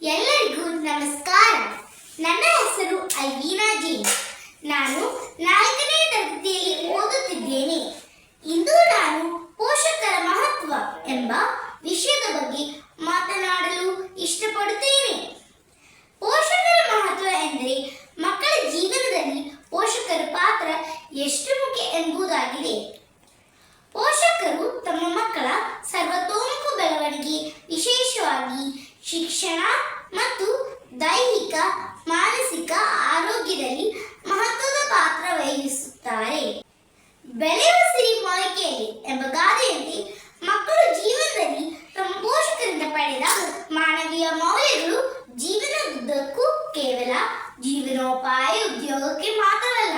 ಎಲ್ಲರಿಗೂ ನಮಸ್ಕಾರ. ನನ್ನ ಹೆಸರು ಅಲ್ವೀನಾ ಜೇಮ್ಸ್. ನಾನು 4ನೇ ತರಗತಿಯಲ್ಲಿ ಓದುತ್ತಿದ್ದೇನೆ. ಇಂದು ನಾನು ಪೋಷಕರ ಮಹತ್ವ ಎಂಬ ವಿಷಯದ ಬಗ್ಗೆ ಮಾತನಾಡಲು ಇಷ್ಟಪಡುತ್ತೇನೆ. ಪೋಷಕರ ಮಹತ್ವ ಎಂದರೆ ಮಕ್ಕಳ ಜೀವನದಲ್ಲಿ ಪೋಷಕರ ಪಾತ್ರ ಎಷ್ಟು ಮುಖ್ಯ ಎಂಬುದಾಗಿದೆ. ಪೋಷಕರು ತಮ್ಮ ಮಕ್ಕಳ ಸರ್ವತೋಮುಖ ಬೆಳವಣಿಗೆ, ವಿಶೇಷವಾಗಿ ಶಿಕ್ಷಣ ಮತ್ತು ದೈಹಿಕ ಮಾನಸಿಕ ಆರೋಗ್ಯದಲ್ಲಿ ಮಹತ್ವದ ಪಾತ್ರ ವಹಿಸುತ್ತಾರೆ. ಬೆಳೆಯುವ ಸಿರಿ ಮೊಳಕೆಯಲ್ಲಿ ಎಂಬ ಗಾದೆಯಂತೆ ಮಕ್ಕಳು ಜೀವನದಲ್ಲಿ ತಮ್ಮ ಪೋಷಕರಿಂದ ಪಡೆದ ಮಾನವೀಯ ಮೌಲ್ಯಗಳು ಜೀವನದುದ್ದಕ್ಕೂ ಕೇವಲ ಜೀವನೋಪಾಯ ಉದ್ಯೋಗಕ್ಕೆ ಮಾತ್ರವಲ್ಲ,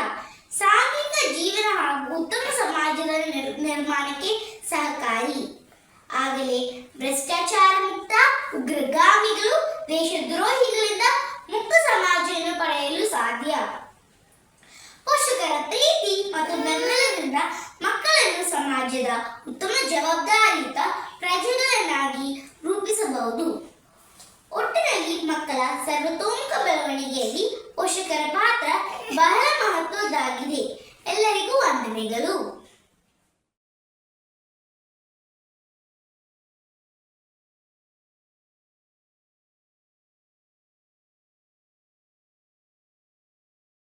ಸಾಂಘಿಕ ಜೀವನ ಹಾಗೂ ಉತ್ತಮ ಸಮಾಜದ ನಿರ್ಮಾಣಕ್ಕೆ ಸಹಕಾರಿ. ಆಗಲೇ ಭ್ರಷ್ಟಾಚಾರ ಮುಕ್ತ, ಉಗ್ರಗಾಮಿಗಳು, ದೇಶದ್ರೋಹಿಗಳಿಂದ ಮುಕ್ತ ಸಮಾಜವನ್ನು ಪಡೆಯಲು ಸಾಧ್ಯ. ಪೋಷಕರ ಪ್ರೀತಿ ಮತ್ತು ಬೆಂಬಲದಿಂದ ಮಕ್ಕಳನ್ನು ಸಮಾಜದ ಉತ್ತಮ ಜವಾಬ್ದಾರಿಯುತ ಪ್ರಜೆಗಳನ್ನಾಗಿ ರೂಪಿಸಬಹುದು. ಒಟ್ಟಿನಲ್ಲಿ ಮಕ್ಕಳ ಸರ್ವತೋಮುಖ ಬೆಳವಣಿಗೆಯಲ್ಲಿ ಪೋಷಕರ ಪಾತ್ರ ಬಹಳ ಮಹತ್ವದ್ದಾಗಿದೆ. ಎಲ್ಲರಿಗೂ ವಂದನೆಗಳು.